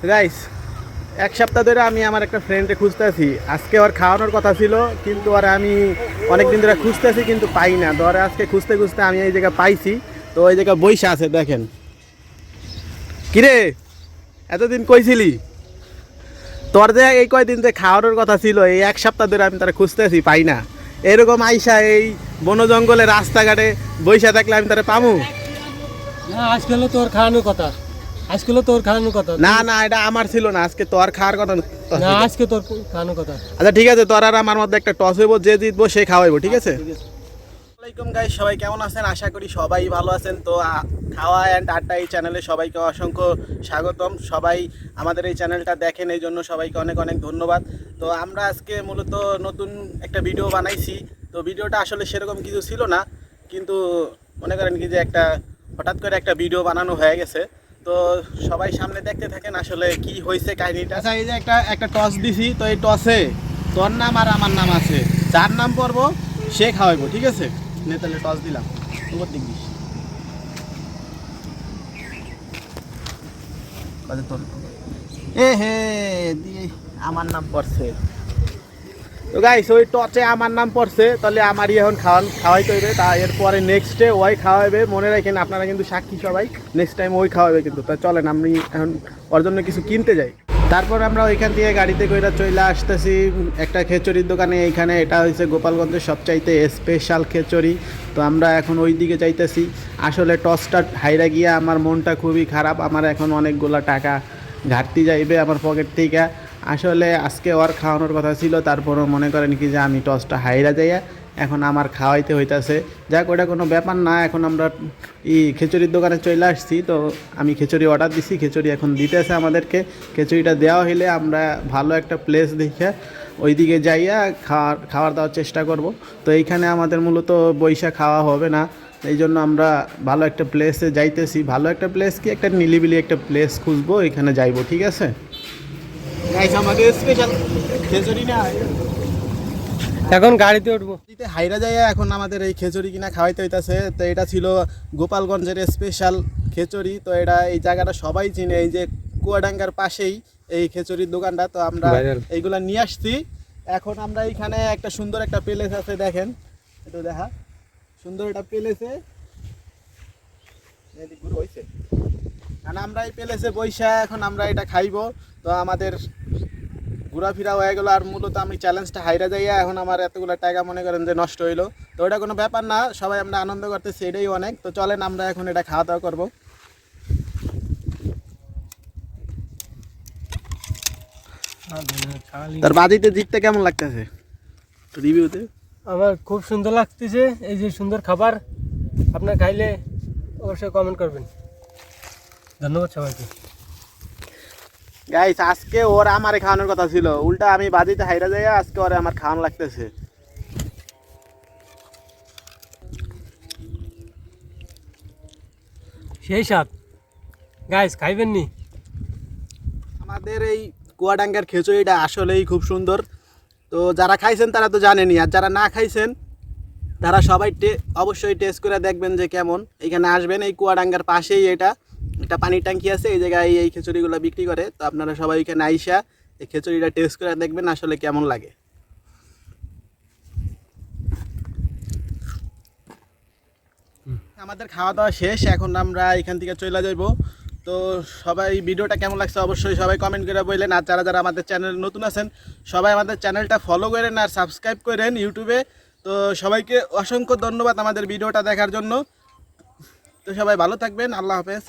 Guys, এক সপ্তাহ ধরে আমি আমার একটা ফ্রেন্ডে খুঁজতেছি। আজকে ওর খাওয়ানোর কথা ছিল, কিন্তু আর আমি অনেক দিন ধরে খুঁজতেছি কিন্তু পাই না। ধরে আজকে খুঁজতে খুঁজতে আমি এই জায়গায় পাইছি। তো ওই জায়গায় বইসা আছে, দেখেন। কিরে, এতদিন কইছিলি? তোর যে এই কয়দিন যে খাওয়ানোর কথা ছিল, এই এক সপ্তাহ ধরে আমি তারা খুঁজতেছি, পাই না। এরকম আইসা এই বন জঙ্গলে রাস্তাঘাটে বইসা থাকলে আমি তারা পামু? না, আজকে হলো তোর খাওয়ানোর কথা। আজকে হলো তোর খাওয়ানোর কথা। না না, এটা আমার ছিল না, আজকে তোর খাওয়ার কথা। না, আজকে তোর খাওয়ানোর কথা। আচ্ছা ঠিক আছে, তোর আর আমার মধ্যে একটা টস হইব, যে জিতবো সে খাওয়াইবো, ঠিক আছে? আসসালামাইকুম গাইস, সবাই কেমন আছেন? আশা করি সবাই ভালো আছেন। তো খাওয়া অ্যান্ড আড্ডা এই চ্যানেলে সবাইকে অসংখ্য স্বাগতম। সবাই আমাদের এই চ্যানেলটা দেখেন, এই জন্য সবাইকে অনেক অনেক ধন্যবাদ। তো আমরা আজকে মূলত নতুন একটা ভিডিও বানাইছি। তো ভিডিওটা আসলে সেরকম কিছু ছিল না, কিন্তু মনে করেন কি যে একটা হঠাৎ করে একটা ভিডিও বানানো হয়ে গেছে। তো সবাই সামনে দেখতে থাকেন আসলে কি হয়েছে কাহিনীটা। আচ্ছা, এই যে একটা টস দিছি, তো এই টসে তোর নাম আর আমার নাম আছে, যার নাম পড়বো সে খাওয়াইবো, ঠিক আছে? নে তাহলে টস দিলাম, উপর দিক দিস। এ হে, দিয়ে আমার নাম পড়ছে। তো গাইস, ওই টসে আমার নাম পড়ছে, তাহলে আমারই এখন খাওয়াইতে হইবে। তা এরপরে নেক্সট ডে ওই খাওয়াইবে, মনে রাখেন আপনারা কিন্তু সাক্ষী সবাই। নেক্সট টাইম ওই খাওয়াবে কিন্তু। তা চলেন আমি এখন ওর জন্য কিছু কিনতে যাই। তারপর আমরা ওইখান থেকে গাড়িতে কইরা চলে আসতেছি একটা খিচুড়ির দোকানে। এইখানে এটা হচ্ছে গোপালগঞ্জের সবচাইতে স্পেশাল খিচুড়ি। তো আমরা এখন ওই দিকে যাইতেছি। আসলে টসটা হাইরা গিয়া আমার মনটা খুবই খারাপ। আমার এখন অনেকগুলো টাকা ঘাটতি যাইবে আমার পকেট থেকে। আসলে আজকে ওর খাওয়ানোর কথা ছিল, তারপরও মনে করেন কি যে আমি টসটা হাইরা যাইয়া এখন আমার খাওয়াইতে হইতাছে। যাক, ওটা কোনো ব্যাপার না। এখন আমরা খিচুড়ির দোকানে চলে আসছি। তো আমি খিচুড়ি অর্ডার দিছি, খিচুড়ি এখন দিতেছে আমাদেরকে। খিচুড়িটা দেওয়া হইলে আমরা ভালো একটা প্লেস দেখে ওইদিকে যাইয়া খাওয়ার দাওয়ার চেষ্টা করব। তো এইখানে আমাদের মূলত বৈশা খাওয়া হবে না, এই জন্য আমরা ভালো একটা প্লেসে যাইতেছি। ভালো একটা প্লেস কি, একটা নিলিবিলি একটা প্লেস খুঁজবো, এখানে যাইবো, ঠিক আছে? আমাদের স্পেশাল খিচুড়ি না, এখন গাড়িতে উঠবো। হাইরা যায় এখন আমাদের এই খিচুড়ি কিনা খাওয়াইতে হইতাছে। তো এটা ছিল গোপালগঞ্জের স্পেশাল খিচুড়ি। তো এটা এই জায়গাটা সবাই চিনে, এই যে কুয়াডাঙ্গার পাশেই এই খিচুড়ির দোকানটা। তো আমরা এইগুলা নিয়ে আসছি। এখন আমরা এইখানে একটা সুন্দর একটা প্লেস আছে, দেখেন একটু দেখা, সুন্দর একটা প্লেসে কারণ আমরা এই প্লেসে বৈশা এখন আমরা এটা খাইবো। তো আমাদের ঘোরাফেরা হয়ে গেলো। আর মূলত আমি চ্যালেঞ্জটা হাইরা যাইয়া এখন আমার এতগুলো টাকা মনে করেন যে নষ্ট হইলো। তো ওটা কোনো ব্যাপার না, সবাই আমরা আনন্দ করতেছি, এটাই অনেক। তো চলেন আমরা এখন এটা খাওয়া দাওয়া করবো। তার বাজিতে জিততে কেমন লাগতেছে রিভিউতে? আমার খুব সুন্দর লাগতেছে। এই যে সুন্দর খাবার আপনার খাইলে অবশ্যই কমেন্ট করবেন। ধন্যবাদ সবাইকে। গাইস, আজকে ওর আমারে খাওয়ানোর কথা ছিল, উল্টা আমি বাজিতে হাইরা যাইয়া আজকে ওরে আমার খাওয়ানো লাগতেছে। সেই স্বাদ গাইস, খাইবেন নি? আমাদের এই কুয়াডাঙ্গার খিচুড়িটা আসলেই খুব সুন্দর। তো যারা খাইছেন তারা তো জানেনই, আর যারা না খাইছেন তারা সবাই অবশ্যই টেস্ট করে দেখবেন যে কেমন। এখানে আসবেন, এই কুয়াডাঙ্গার পাশেই এটা একটা পানির ট্যাঙ্কি আছে, এই জায়গায় এই খিচুড়িগুলো বিক্রি করে। তো আপনারা সবাই এখানে আইসা এই খিচুড়িটা টেস্ট করে দেখবেন আসলে কেমন লাগে। আমাদের খাওয়া দাওয়া শেষ, এখন আমরা এখান থেকে চলে যাব। তো সবাই ভিডিওটা কেমন লাগছে অবশ্যই সবাই কমেন্ট করে বললেন। আর যারা যারা আমাদের চ্যানেল নতুন আছেন সবাই আমাদের চ্যানেলটা ফলো করেন আর সাবস্ক্রাইব করেন ইউটিউবে। তো সবাইকে অসংখ্য ধন্যবাদ আমাদের ভিডিওটা দেখার জন্য। তো সবাই ভালো থাকবেন, আল্লাহ হাফেজ।